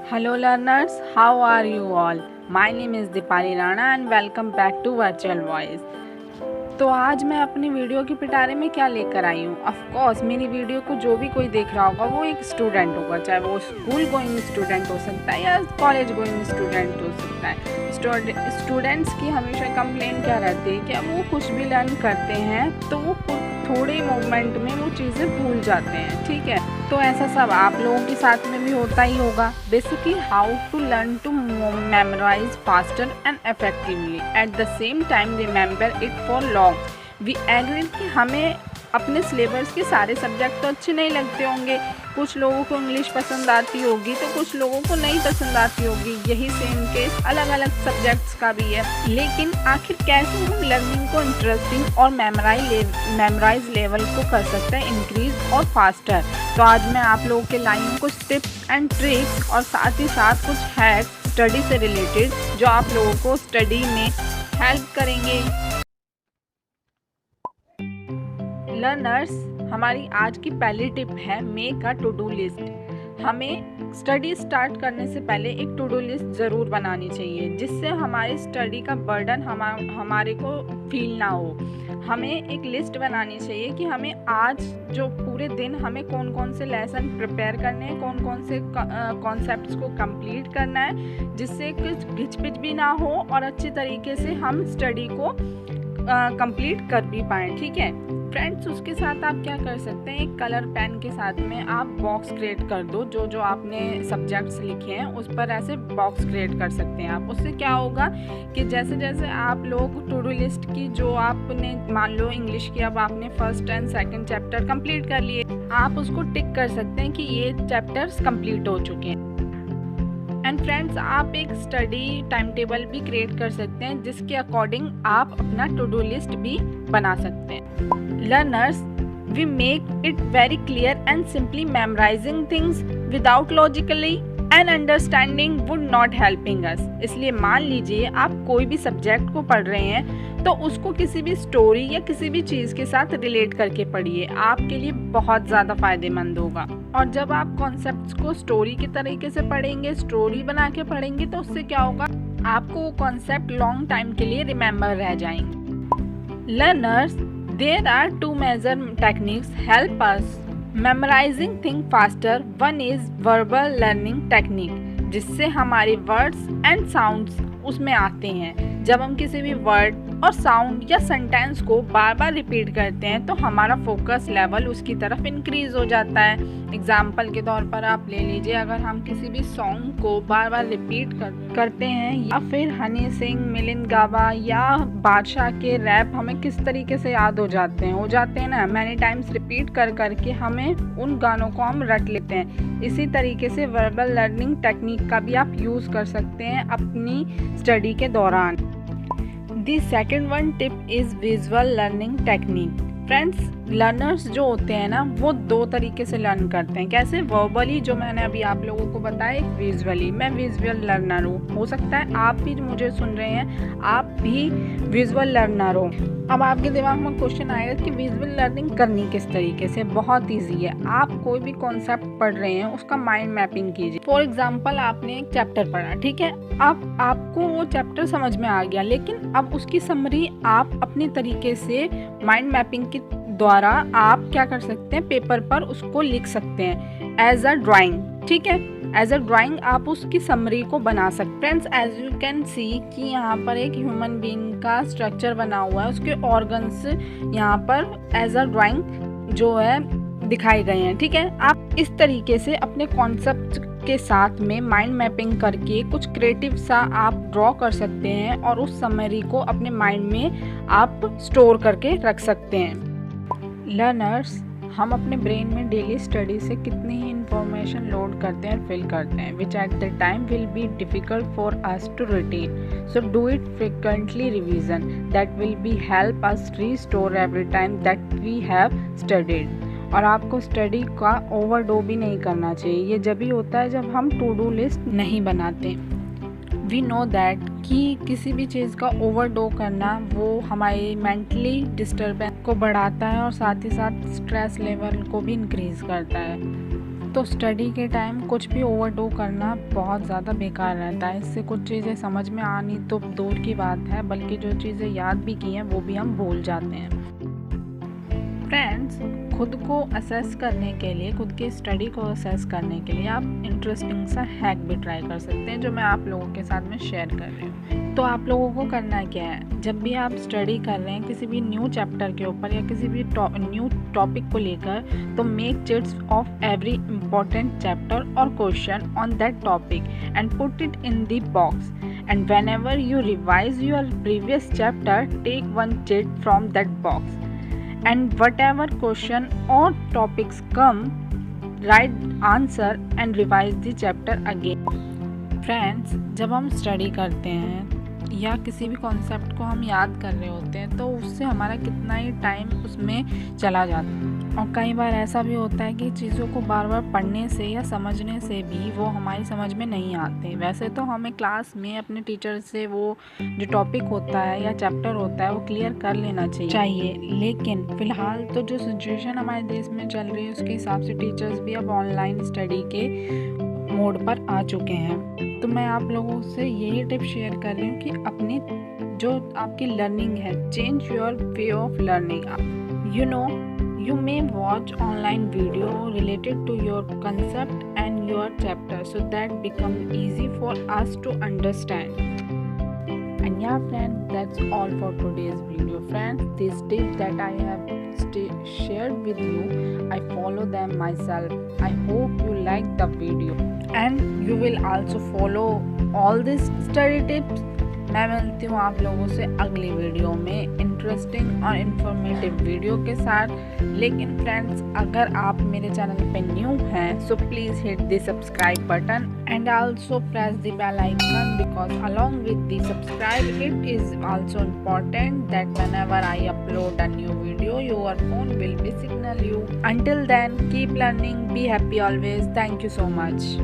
Hello learners, how are you all? My name is Dipali Rana and welcome back to Virtual Voice. तो आज मैं अपनी video के पिटारे में क्या लेकर आई हूँ। ऑफ कोर्स मेरी वीडियो को जो भी कोई देख रहा होगा वो एक स्टूडेंट होगा, चाहे वो स्कूल गोइंग स्टूडेंट हो सकता है या कॉलेज गोइंग स्टूडेंट हो सकता है। स्टूडेंट्स की हमेशा कंप्लेंट क्या रहती है कि वो कुछ भी लर्न करते हैं तो वो थोड़े मोमेंट में वो चीज़ें भूल जाते हैं। ठीक है, तो ऐसा सब आप लोगों के साथ में भी होता ही होगा। Basically how to learn to memorise faster and effectively at the same time remember it for long. We agree कि हमें अपने सिलेबस के सारे सब्जेक्ट तो अच्छे नहीं लगते होंगे। कुछ लोगों को इंग्लिश पसंद आती होगी तो कुछ लोगों को नहीं पसंद आती होगी। यही सेम केस अलग अलग सब्जेक्ट्स का भी है। लेकिन आखिर कैसे हम लर्निंग को इंटरेस्टिंग और मेमोराइज लेवल को कर सकते हैं इंक्रीज और फास्टर। तो आज मैं आप लोगों के लाई हूँ कुछ टिप्स एंड ट्रिक्स और साथ ही साथ कुछ हैक्स स्टडी से रिलेटेड जो आप लोगों को स्टडी में हेल्प करेंगे। लर्नर्स, हमारी आज की पहली टिप है make a to do list. हमें स्टडी स्टार्ट करने से पहले एक टू डू लिस्ट ज़रूर बनानी चाहिए जिससे हमारी स्टडी का बर्डन हमारे को फील ना हो। हमें एक लिस्ट बनानी चाहिए कि हमें आज जो पूरे दिन हमें कौन कौन से लेसन प्रिपेयर करने हैं, कौन कौन से कॉन्सेप्ट्स को कंप्लीट करना है, जिससे कुछ घिचपिच भी ना हो और अच्छे तरीके से हम स्टडी को कंप्लीट कर भी पाएँ। ठीक है फ्रेंड्स, उसके साथ आप क्या कर सकते हैं, एक कलर पेन के साथ में आप बॉक्स क्रिएट कर दो। जो जो आपने सब्जेक्ट्स लिखे हैं उस पर ऐसे बॉक्स क्रिएट कर सकते हैं आप। उससे क्या होगा कि जैसे जैसे आप लोग टू डू लिस्ट की जो आपने मान लो इंग्लिश की अब आपने first and second chapter complete कर लिए, आप उसको टिक कर सकते हैं कि ये चैप्टर्स कंप्लीट हो चुके हैं। एंड फ्रेंड्स, आप एक स्टडी टाइम टेबल भी क्रिएट कर सकते हैं जिसके अकॉर्डिंग आप अपना टू डू लिस्ट भी बना सकते हैं। Learners, we make it very clear and simply memorizing things without logically and understanding would not helping us। इसलिए मान लीजिए आप कोई भी सब्जेक्ट को पढ़ रहे हैं तो उसको किसी भी स्टोरी या किसी भी चीज़ के साथ रिलेट करके पढ़िए, आपके लिए बहुत ज़्यादा फायदेमंद होगा। और जब आप कॉन्सेप्ट्स को स्टोरी के तरीके से पढ़ेंगे, स्टोरी बना के पढ़ेंगे, तो उससे क्या होगा, आपको वो कॉन्सेप्ट लॉन्ग टाइम के लिए रिमेंबर रह जाएंगे। Learners, there are two major techniques help us memorizing things faster. One is verbal learning technique, जिससे हमारे वर्ड्स एंड साउंड्स उसमें आते हैं। जब हम किसी भी वर्ड और साउंड या सेंटेंस को बार बार रिपीट करते हैं तो हमारा फोकस लेवल उसकी तरफ इंक्रीज हो जाता है। एग्जाम्पल के तौर पर आप ले लीजिए, अगर हम किसी भी सॉन्ग को बार बार रिपीट करते हैं या फिर हनी सिंह, मिलिंद गाबा या बादशाह के रैप हमें किस तरीके से याद हो जाते हैं ना, मैनी टाइम्स रिपीट कर करके हमें उन गानों को हम रट लेते हैं। इसी तरीके से वर्बल लर्निंग टेक्निक का भी आप यूज़ कर सकते हैं अपनी स्टडी के दौरान। The second one tip is visual learning technique. Friends, learners जो होते हैं ना वो दो तरीके से लर्न करते हैं। कैसे, वर्बली जो मैंने अभी आप लोगों को बताया, एक विजुअली। मैं विजुअल लर्नर हूँ, हो सकता है आप भी मुझे सुन रहे हैं आप भी विजुअल लर्नर हो। अब आपके दिमाग में क्वेश्चन आएगा कि विजुअल लर्निंग करनी किस तरीके से। बहुत ईजी है, आप कोई भी कॉन्सेप्ट पढ़ रहे हैं उसका माइंड मैपिंग कीजिए। फॉर एग्जाम्पल, आपने एक चैप्टर पढ़ा, ठीक है, अब आपको वो चैप्टर समझ में आ गया, लेकिन अब उसकी समरी आप अपने तरीके से माइंड मैपिंग के द्वारा आप क्या कर सकते हैं, पेपर पर उसको लिख सकते हैं एज अ ड्राइंग। ठीक है, एज अ ड्राइंग आप उसकी समरी को बना सकते हैं। Friends, as you can see कि यहाँ पर एक ह्यूमन बीइंग का स्ट्रक्चर बना हुआ है, उसके ऑर्गन्स यहाँ पर एज अ ड्राइंग जो है दिखाए गए हैं। ठीक है, आप इस तरीके से अपने कॉन्सेप्ट के साथ में माइंड मैपिंग करके कुछ क्रिएटिव सा आप ड्रॉ कर सकते हैं और उस समरी को अपने माइंड में आप स्टोर करके रख सकते हैं। लर्नर्स, हम अपने ब्रेन में डेली स्टडी से कितनी ही इंफॉर्मेशन लोड करते हैं, फिल करते हैं, which at the time will be difficult for us to retain. So do it frequently revision that will be help us restore every time that we have studied. और आपको study का ओवरडो भी नहीं करना चाहिए। ये जब भी होता है जब हम टू डू लिस्ट नहीं बनाते। वी नो दैट कि किसी भी चीज़ का ओवरडो करना वो हमारी मेंटली डिस्टर्बेंस को बढ़ाता है और साथ ही साथ स्ट्रेस लेवल को भी इंक्रीज करता है। तो स्टडी के टाइम कुछ भी ओवरडू करना बहुत ज़्यादा बेकार रहता है। इससे कुछ चीज़ें समझ में आनी तो दूर की बात है, बल्कि जो चीज़ें याद भी की हैं वो भी हम भूल जाते हैं। फ्रेंड्स, खुद को असेस करने के लिए, खुद की स्टडी को असेस करने के लिए आप इंटरेस्टिंग सा हैक भी ट्राई कर सकते हैं, जो मैं आप लोगों के साथ में शेयर कर रही हूँ। तो आप लोगों को करना क्या है, जब भी आप स्टडी कर रहे हैं किसी भी न्यू चैप्टर के ऊपर या किसी भी न्यू टॉपिक को लेकर, तो make chits of every important chapter और question on that topic and put it in the box, and whenever you revise your previous chapter, take one chit from that box, and whatever question or topics come, write answer and revise the chapter again. Friends, जब हम study करते हैं या किसी भी concept को हम याद कर रहे होते हैं तो उससे हमारा कितना ही टाइम उसमें चला जाता है, और कई बार ऐसा भी होता है कि चीज़ों को बार बार पढ़ने से या समझने से भी वो हमारी समझ में नहीं आते। वैसे तो हमें क्लास में अपने टीचर से वो जो टॉपिक होता है या चैप्टर होता है वो क्लियर कर लेना चाहिए, लेकिन फ़िलहाल तो जो सिचुएशन हमारे देश में चल रही है उसके हिसाब से टीचर्स भी अब ऑनलाइन स्टडी के मोड पर आ चुके हैं। तो मैं आप लोगों से यही टिप शेयर कर रही हूँ कि अपनी जो आपकी लर्निंग है, change your way of learning. You may watch online video related to your concept and your chapter, so that become easy for us to understand. And yeah friends, that's all for today's video. Friends, these tips that I have shared with you, I follow them myself. I hope you like the video and you will also follow all these study tips. मैं मिलती हूँ आप लोगों से अगली video में interesting और informative video के साथ। लेकिन फ्रेंड्स, अगर आप मेरे चैनल पे न्यू हैं so please hit the subscribe button and also press the bell icon, because along with the subscribe it is also important that whenever I upload a new video your phone will be signal you. Until then, keep learning, be happy always. Thank you so much.